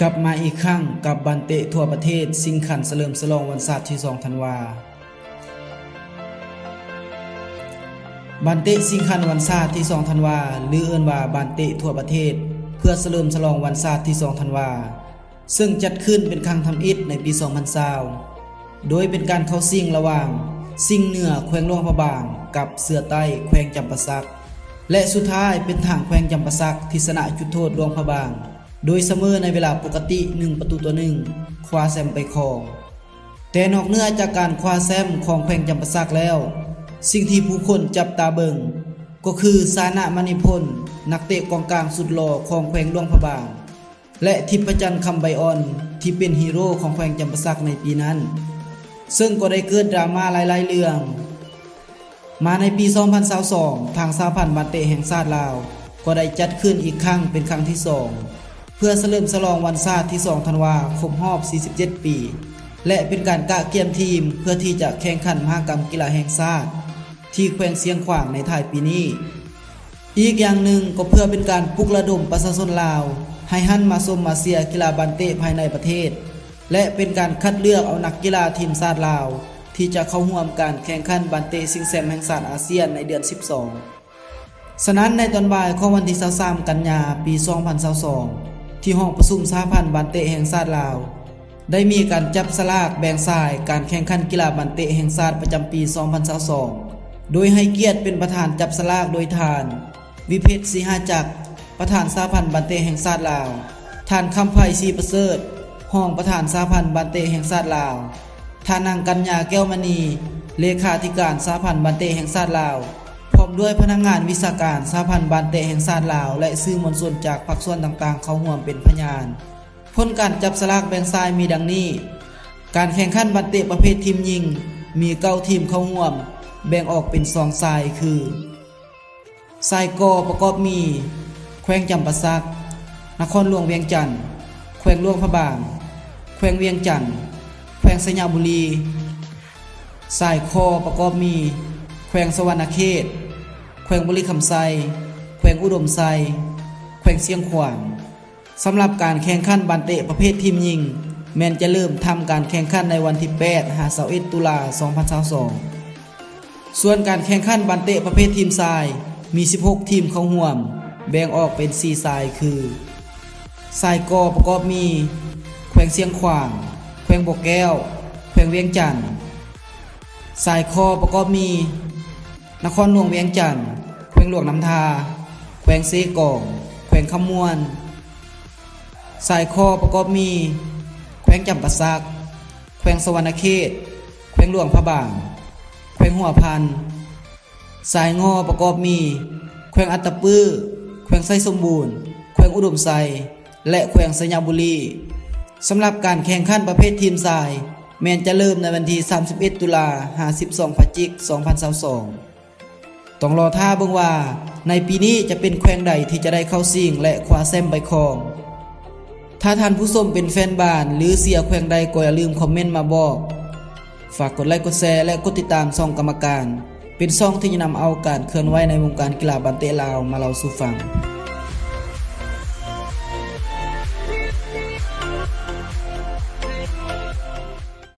กลับมาอีกครั้งกับบันเตะทั่วประเทศสิงขันเฉลิมฉลองวันศาสตร์ที่2ธันวาบันเตะสิงขันวันศาสตร์ที่2ธันวาหรือเอิ้นว่าบันเตะทั่วประเทศเพื่อเฉลิมฉลองวันศาสตร์ที่2ธันวาซึ่งจัดขึ้นเป็นครั้งทำอิฐในปี2020โดยเป็นการเข้าซิ่งระหว่างซิ่งเหนือแขวงหลวงพระบางกับเสือใต้แขวงจำปาสักและสุดท้ายเป็นทางแขวงจำปาสักที่ชนะจุดโทษหลวงพระบางโดยเสมอในเวลาปกติ1-1คว้าแชมป์ไปครองแต่นอกเหนือจากการคว้าแชมป์ของแขวงจำปาสักแล้วสิ่งที่ผู้คนจับตาเบิ่งก็คือสานะมณีพลนักเตะกองกลางสุดหล่อของแขวงหลวงพระบางและทิพจันทร์คำใบอ่อนที่เป็นฮีโร่ของแขวงจำปาสักในปีนั้นซึ่งก็ได้เกิดดราม่าหลายๆเรื่องมาในปี2022ทางสหพันธ์บันเตะแห่งชาติลาวก็ได้จัดขึ้นอีกครั้งเป็นครั้งที่2เพื่อเฉลิมฉลองวันศาสตร์ที่2ธันวาคมรอบ47ปีและเป็นการกะเกียมทีมเพื่อที่จะแข่งขันมหกรรมกีฬาแห่งชาติที่แขวงเสียงขวางในท้ายปีนี้อีกอย่างหนึ่งก็เพื่อเป็นการปลุกระดมประชาชนลาวให้หันมาชมมาเชียร์กีฬาบันเตะภายในประเทศและเป็นการคัดเลือกเอานักกีฬาทีมชาติลาวที่จะเข้าร่วมการแข่งขันบันเตะชิงแชมป์แห่งชาติอาเซียนในเดือน12ฉะนั้นในตอนบ่ายของวันที่23กันยายนปี2022ที่ห้องประชุมสหพันธ์บันเตะแห่งชาติลาวได้มีการจับสลากแบ่งสายการแข่งขันกีฬาบันเตะแห่งชาติประจำปี2022โดยให้เกียรติเป็นประธานจับสลากโดยท่านวิเพชรศรีหาจักรประธานสหพันธ์บันเตะแห่งชาติลาวท่านคำไผ่ศรีประเสริฐห้องประธานสหพันธ์บันเตะแห่งชาติลาวท่านนางกัญญาแก้วมณีเลขาธิการสหพันธ์บันเตะแห่งชาติลาวพร้อมด้วยพนักงานวิชาการสหพันธ์บันเตะแห่งชาติลาวและสื่อมวลชนจากภาคส่วนต่างๆเข้าร่วมเป็นพยานผลการจับสลากแบ่งสายมีดังนี้การแข่งขันบันเตะประเภททีมหญิงมี9ทีมเข้าร่วมแบ่งออกเป็น2สายคือสายกประกอบมีแขวงจำปาสักนครหลวงเวียงจันทน์แขวงหลวงพระบางแขวงเวียงจันทน์แขวงสยามบุรีสายคอประกอบมีแขวงสวรรณเขตแขวงบุรีคำไซแขวงอุดมไซแขวงเสียงขวางสำหรับการแข่งขันบันเตะประเภททีมหญิงแม้นจะเริ่มทำการแข่งขันในวันที่8-21ตุลา2022ส่วนการแข่งขันบันเตะประเภททีมชายมี16ทีมเข้าร่วมแบ่งออกเป็น4สายคือสายกประกอบมีแขวงเสียงขวางแขวงบ่อแก้วแขวงเวียงจันทน์สายคอประกอบมีนครหลวงเวียงจันทน์แขวงหลวงน้ำทาแขวงเซกองแขวงคำมวนสายคอประกอบมีแขวงจำปาสักแขวงสวรรณเขตแขวงหลวงพระบางแขวงหัวพันสายงอประกอบมีแขวงอัตตปื้อแขวงไซสมบูรณ์แขวงอุดมไซและแขวงสยามบุรีสำหรับการแข่งขันประเภททีมชายแม้นจะเริ่มในวันที่31ตุลา52พฤศจิกายน2022ต้องรอท่าเบิ่งว่าในปีนี้จะเป็นแขวงใดที่จะได้เข้าชิงและคว้าแชมป์ไปครองถ้าท่านผู้ชมเป็นแฟนบ้านหรือเสียแขวงใดก็อย่าลืมคอมเมนต์มาบอกฝากกดไลค์กดแชร์และกดติดตามช่องกรรมการเป็นช่องที่จะนำเอาการเคลื่อนไหวในวงการกีฬาบันเตะลาวมาเล่าสู่ฟัง